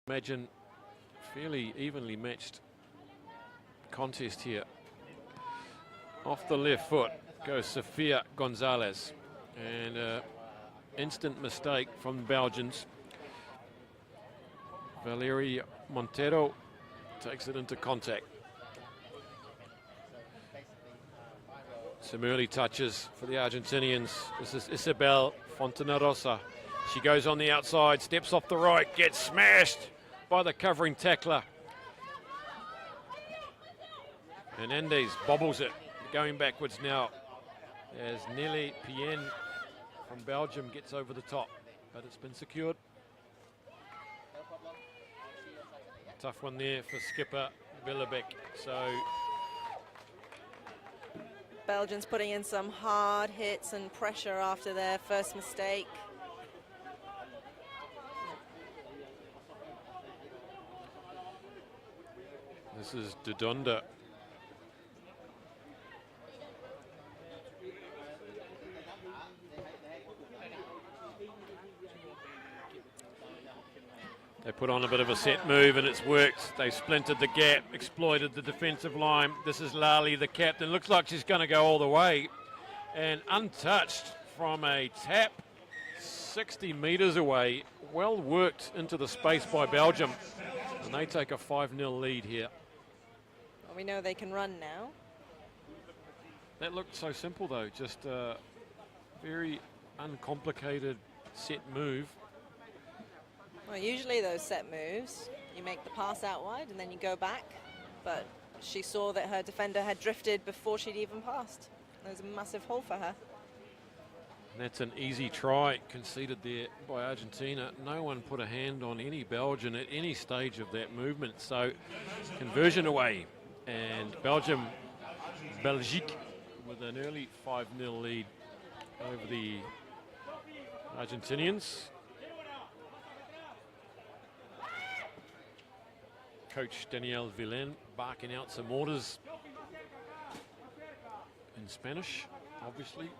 Imagine fairly evenly matched contest here. Off the left foot goes Sofia Gonzalez, and instant mistake from the Belgians. Valeria Montero takes it into contact. Some early touches for the Argentinians. This is Isabel Fontanarosa. She goes on the outside, steps off the right, gets smashed by the covering tackler. Hernandez bobbles it, going backwards now as Nelly Pien from Belgium gets over the top, but it's been secured. Tough one there for skipper Billebeck. So Belgians putting in some hard hits and pressure after their first mistake. This is Dodonda. They put on a bit of a set move and it's worked. They splintered the gap, exploited the defensive line. This is Lali, the captain. Looks like she's going to go all the way. And untouched from a tap 60 metres away. Well worked into the space by Belgium. And they take a 5-0 lead here. Well, we know they can run now. That looked so simple though. Just a very uncomplicated set move. Well, usually those set moves, you make the pass out wide and then you go back. But she saw that her defender had drifted before she'd even passed. There's a massive hole for her. And that's an easy try conceded there by Argentina. No one put a hand on any Belgian at any stage of that movement. So conversion away. And Belgique with an early 5-0 lead over the Argentinians. Coach Daniel Villen barking out some orders in Spanish, obviously,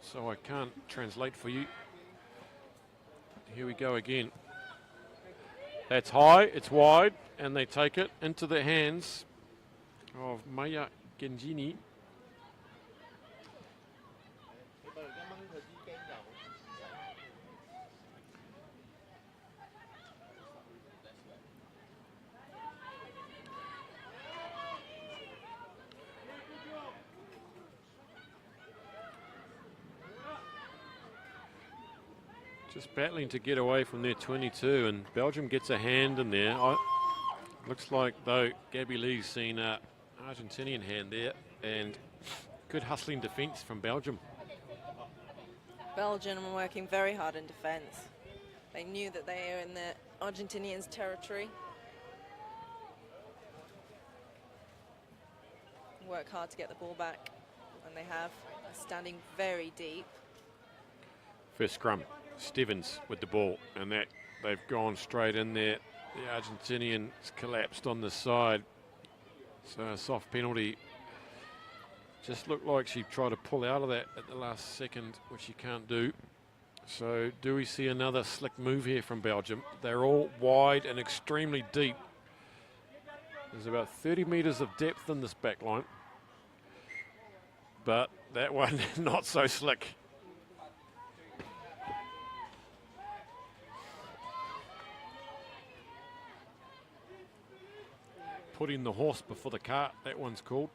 so I can't translate for you. Here we go again. That's high, it's wide, and they take it into the hands of Maya Gengini. Just battling to get away from their 22, and Belgium gets a hand in there. Looks like, though, Gabby Lee's seen an Argentinian hand there, and good hustling defence from Belgium. Belgium are working very hard in defence. They knew that they are in the Argentinians' territory. Work hard to get the ball back, and they have, standing very deep. First scrum. Stevens with the ball, and that they've gone straight in there. The Argentinians collapsed on the side, so a soft penalty. Just looked like she tried to pull out of that at the last second, which she can't do. So do we see another slick move here from Belgium? They're all wide and extremely deep. There's about 30 metres of depth in this back line, but that one not so slick. Putting the horse before the cart, that one's called.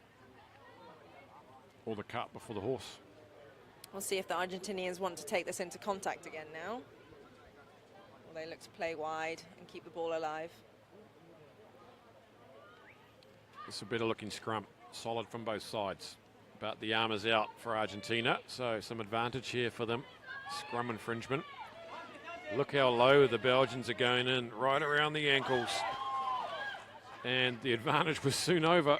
Or the cart before the horse. We'll see if the Argentinians want to take this into contact again now. Well, they look to play wide and keep the ball alive. It's a better looking scrum, solid from both sides. But the arm is out for Argentina, so some advantage here for them. Scrum infringement. Look how low the Belgians are going in, right around the ankles. And the advantage was soon over.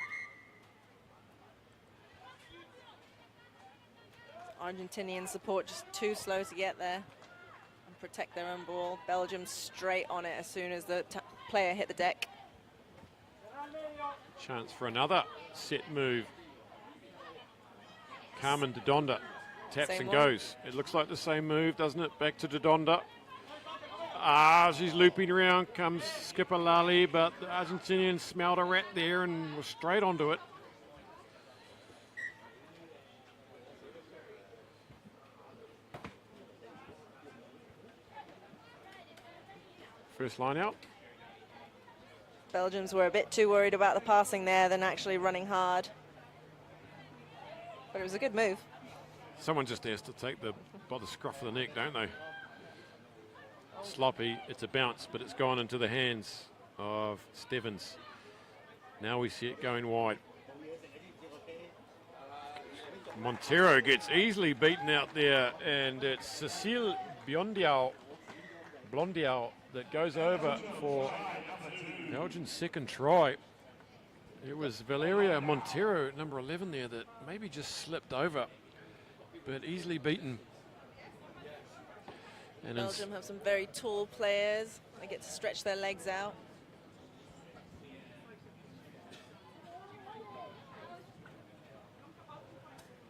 Argentinian support just too slow to get there and protect their own ball. Belgium straight on it as soon as the player hit the deck. Chance for another set move. Carmen Dodonda taps Same and one. goes. It looks like the same move, doesn't it? Back to Dodonda. She's looping around, comes skipper Lally, but the Argentinian smelled a rat there and was straight onto it. First line out. Belgians were a bit too worried about the passing there than actually running hard. But it was a good move. Someone just has to take by the scruff of the neck, don't they? Sloppy, it's a bounce, but it's gone into the hands of Stevens. Now we see it going wide. Montero gets easily beaten out there, and it's Cecile Blondiau that goes over for Belgium's second try. It was Valeria Montero, number 11 there, that maybe just slipped over, but easily beaten. And Belgium have some very tall players. They get to stretch their legs out.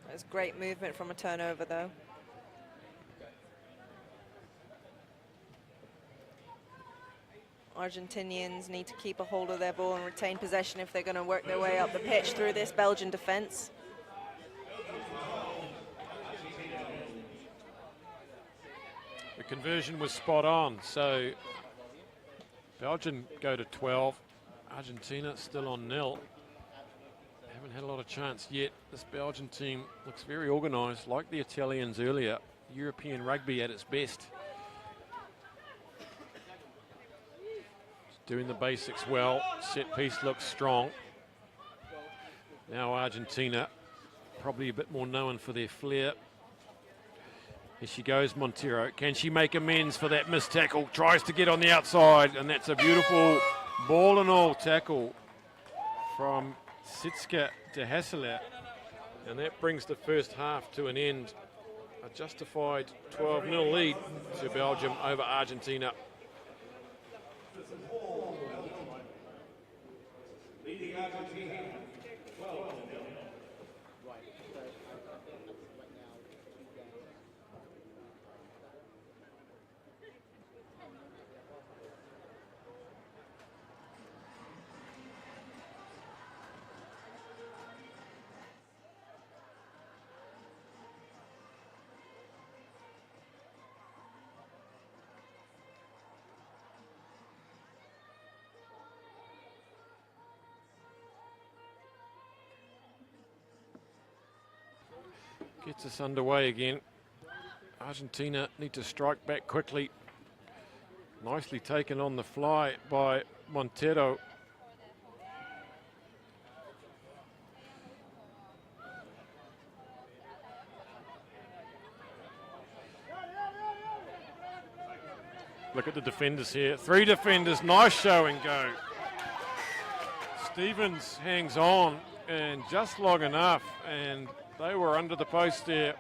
There's great movement from a turnover, though. Argentinians need to keep a hold of their ball and retain possession if they're going to work their way up the pitch through this Belgian defence. The conversion was spot on, so Belgium go to 12. Argentina still on 0. Haven't had a lot of chance yet. This Belgian team looks very organised, like the Italians earlier. European rugby at its best. Doing the basics well. Set piece looks strong. Now Argentina, probably a bit more known for their flair. Here she goes, Montero. Can she make amends for that missed tackle? Tries to get on the outside, and that's a beautiful ball and all tackle from Sitska de Hassler. And that brings the first half to an end. A justified 12-0 lead to Belgium over Argentina. Gets us underway again. Argentina need to strike back quickly. Nicely taken on the fly by Montero. Look at the defenders here. 3 defenders, nice show and go. Stevens hangs on and just long enough, and they were under the post there,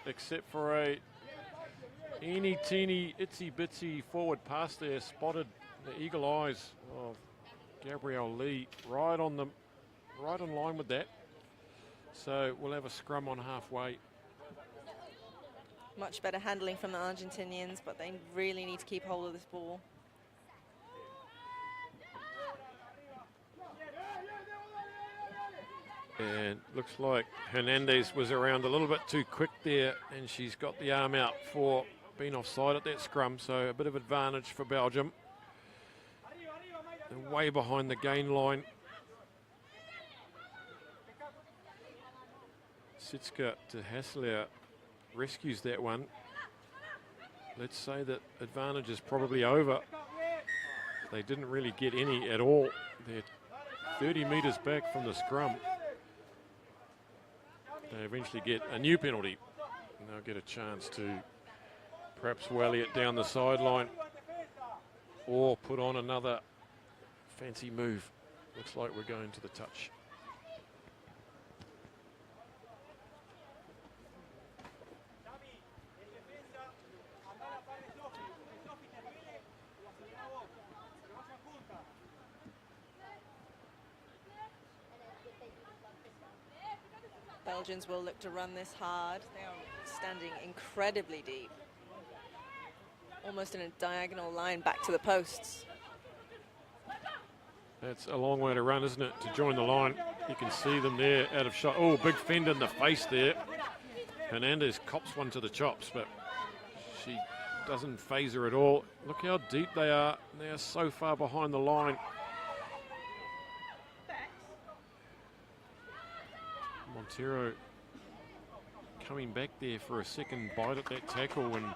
except for a eeny teeny itsy bitsy forward pass there. Spotted the eagle eyes of Gabrielle Lee right on line with that. So we'll have a scrum on halfway. Much better handling from the Argentinians, but they really need to keep hold of this ball. And looks like Hernandez was around a little bit too quick there, and she's got the arm out for being offside at that scrum, so a bit of advantage for Belgium. They're way behind the gain line. Sitska de Hassler rescues that one. Let's say that advantage is probably over. They didn't really get any at all. They're 30 metres back from the scrum. They eventually get a new penalty, and they'll get a chance to perhaps wally it down the sideline or put on another fancy move. Looks like we're going to the touch. Belgians will look to run this hard. They are standing incredibly deep. Almost in a diagonal line back to the posts. That's a long way to run, isn't it, to join the line. You can see them there out of shot. Oh, big fend in the face there. Hernandez cops one to the chops, but she doesn't phase her at all. Look how deep they are. They are so far behind the line. Montero coming back there for a second bite at that tackle, and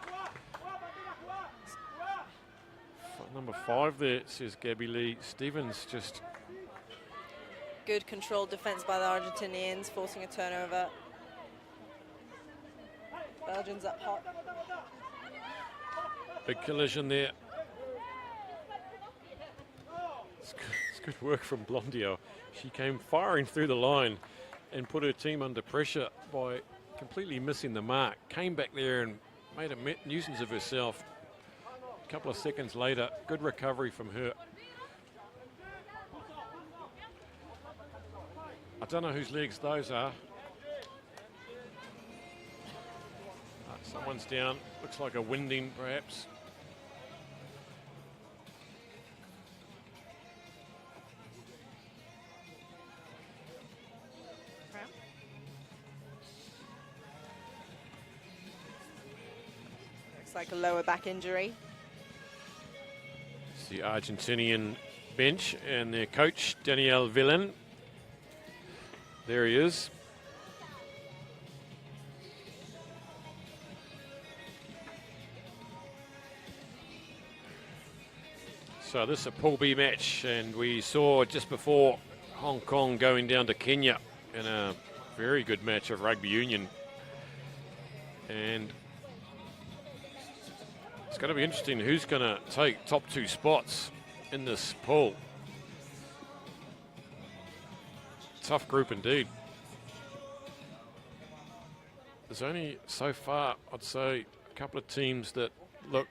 number 5 there, says Gabby Lee. Stevens just... Good controlled defense by the Argentinians, forcing a turnover. Belgium's up hot. Big collision there. It's good work from Blondio. She came firing through the line and put her team under pressure by completely missing the mark. Came back there and made a nuisance of herself. A couple of seconds later, good recovery from her. I don't know whose legs those are. Someone's down. Looks like a winding, perhaps. Looks like a lower back injury. It's the Argentinian bench and their coach, Daniel Villen. There he is. So this is a Pool B match, and we saw just before Hong Kong going down to Kenya in a very good match of rugby union. And it's going to be interesting who's going to take top 2 spots in this pool. Tough group indeed. There's only so far, I'd say, a couple of teams that look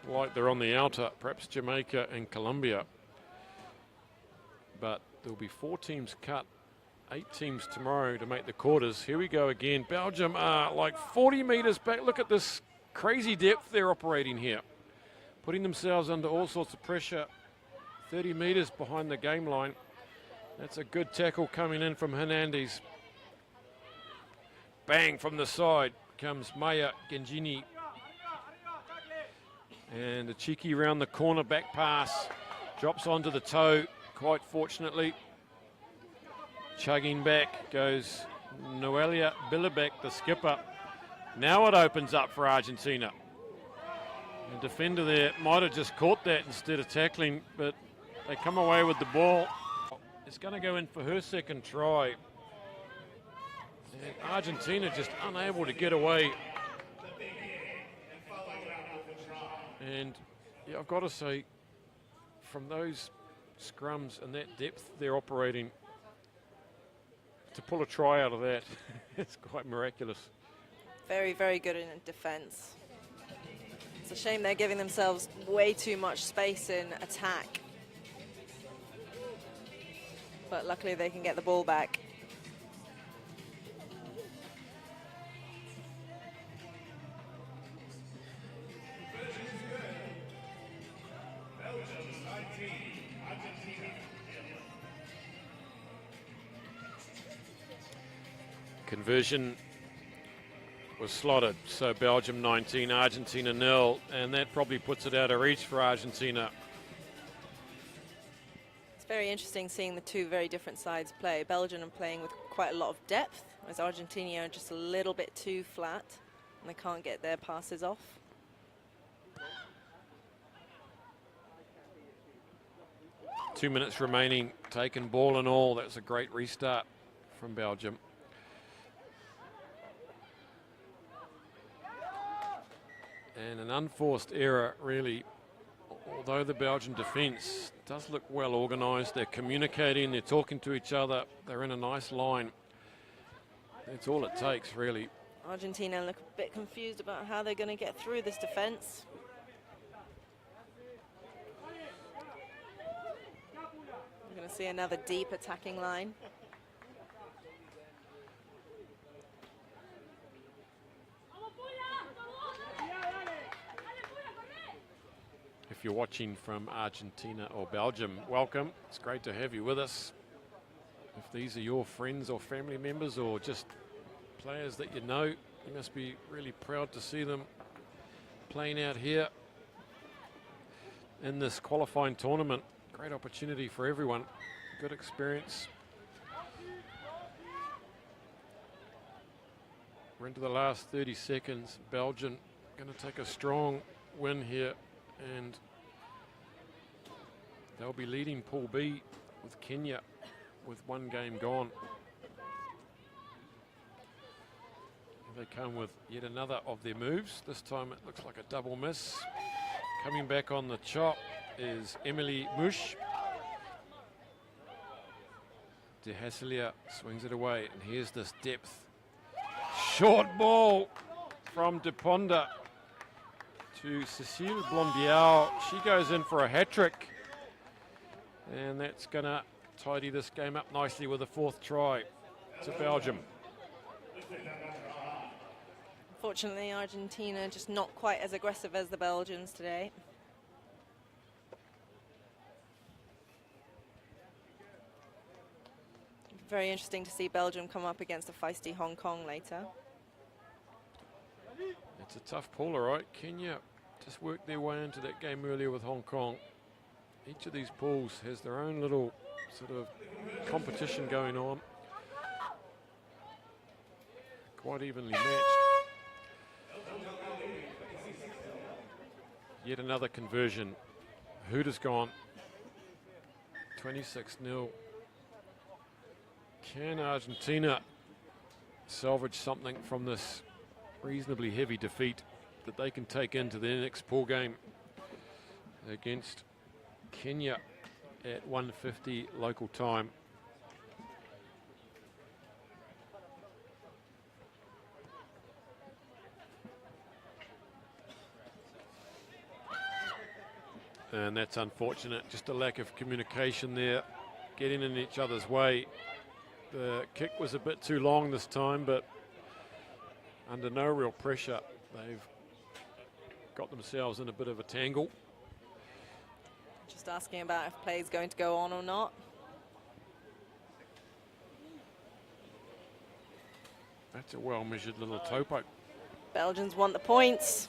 like they're on the outer, perhaps Jamaica and Colombia. But there'll be 4 teams cut, 8 teams tomorrow to make the quarters. Here we go again. Belgium are like 40 metres back. Look at this crazy depth they're operating here. Putting themselves under all sorts of pressure. 30 metres behind the game line. That's a good tackle coming in from Hernandez. Bang from the side comes Maya Gengini. And a cheeky round the corner back pass. Drops onto the toe, quite fortunately. Chugging back goes Noelia Billebeck, the skipper. Now it opens up for Argentina. The defender there might have just caught that instead of tackling, but they come away with the ball. It's going to go in for her second try. And Argentina just unable to get away. And yeah, I've got to say, from those scrums and that depth they're operating, to pull a try out of that, it's quite miraculous. Very, very good in defense. It's a shame they're giving themselves way too much space in attack. But luckily they can get the ball back. Conversion was slotted, so Belgium 19, Argentina 0, and that probably puts it out of reach for Argentina. It's very interesting seeing the two very different sides play. Belgium are playing with quite a lot of depth, whereas Argentina are just a little bit too flat, and they can't get their passes off. Two minutes remaining, taken ball and all. That's a great restart from Belgium. And an unforced error, really. Although the Belgian defence does look well organised, they're communicating, they're talking to each other, they're in a nice line. That's all it takes, really. Argentina look a bit confused about how they're going to get through this defence. We're going to see another deep attacking line. if you're watching from Argentina or Belgium, welcome. It's great to have you with us. If these are your friends or family members or just players that you know, you must be really proud to see them playing out here in this qualifying tournament. Great opportunity for everyone. Good experience. We're into the last 30 seconds. Belgium going to take a strong win here, and they'll be leading Pool B with Kenya with one game gone. They come with yet another of their moves. This time it looks like a double miss. Coming back on the chop is Emily Mush. De Hasselier swings it away, and here's this depth. Short ball from De Ponda to Cecile Blondiau. She goes in for a hat-trick, and that's going to tidy this game up nicely with a fourth try to Belgium. Fortunately, Argentina just not quite as aggressive as the Belgians today. Very interesting to see Belgium come up against a feisty Hong Kong later. It's a tough pool, all right. Kenya just worked their way into that game earlier with Hong Kong. Each of these pools has their own little sort of competition going on. Quite evenly matched. Yet another conversion. Huda's gone. 26-0. Can Argentina salvage something from this reasonably heavy defeat that they can take into their next pool game against Kenya at 1:50 local time? And that's unfortunate, just a lack of communication there, getting in each other's way. The kick was a bit too long this time, but under no real pressure, they've got themselves in a bit of a tangle. Just asking about if play is going to go on or not. That's a well-measured little toe poke. Belgians want the points.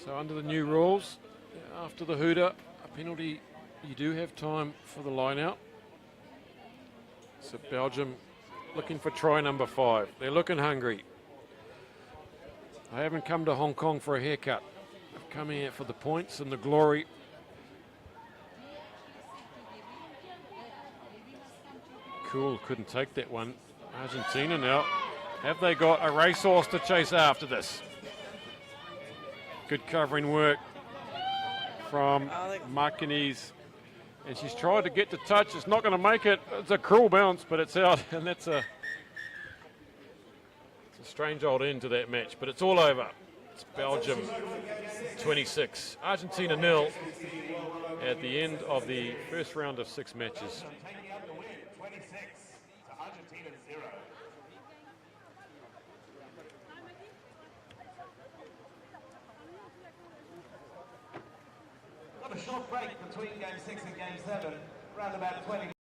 So under the new rules, after the Huda, a penalty, you do have time for the line out. So Belgium looking for try number 5. They're looking hungry. I haven't come to Hong Kong for a haircut. I've come here for the points and the glory. Cool, couldn't take that one. Argentina now. Have they got a racehorse to chase after this? Good covering work from Marquinhos. And she's tried to get to touch. It's not going to make it. It's a cruel bounce, but it's out. And it's a strange old end to that match. But it's all over. It's Belgium 26, Argentina 0 at the end of the first round of 6 matches. Got a short break between game 6 and game 7, around about 20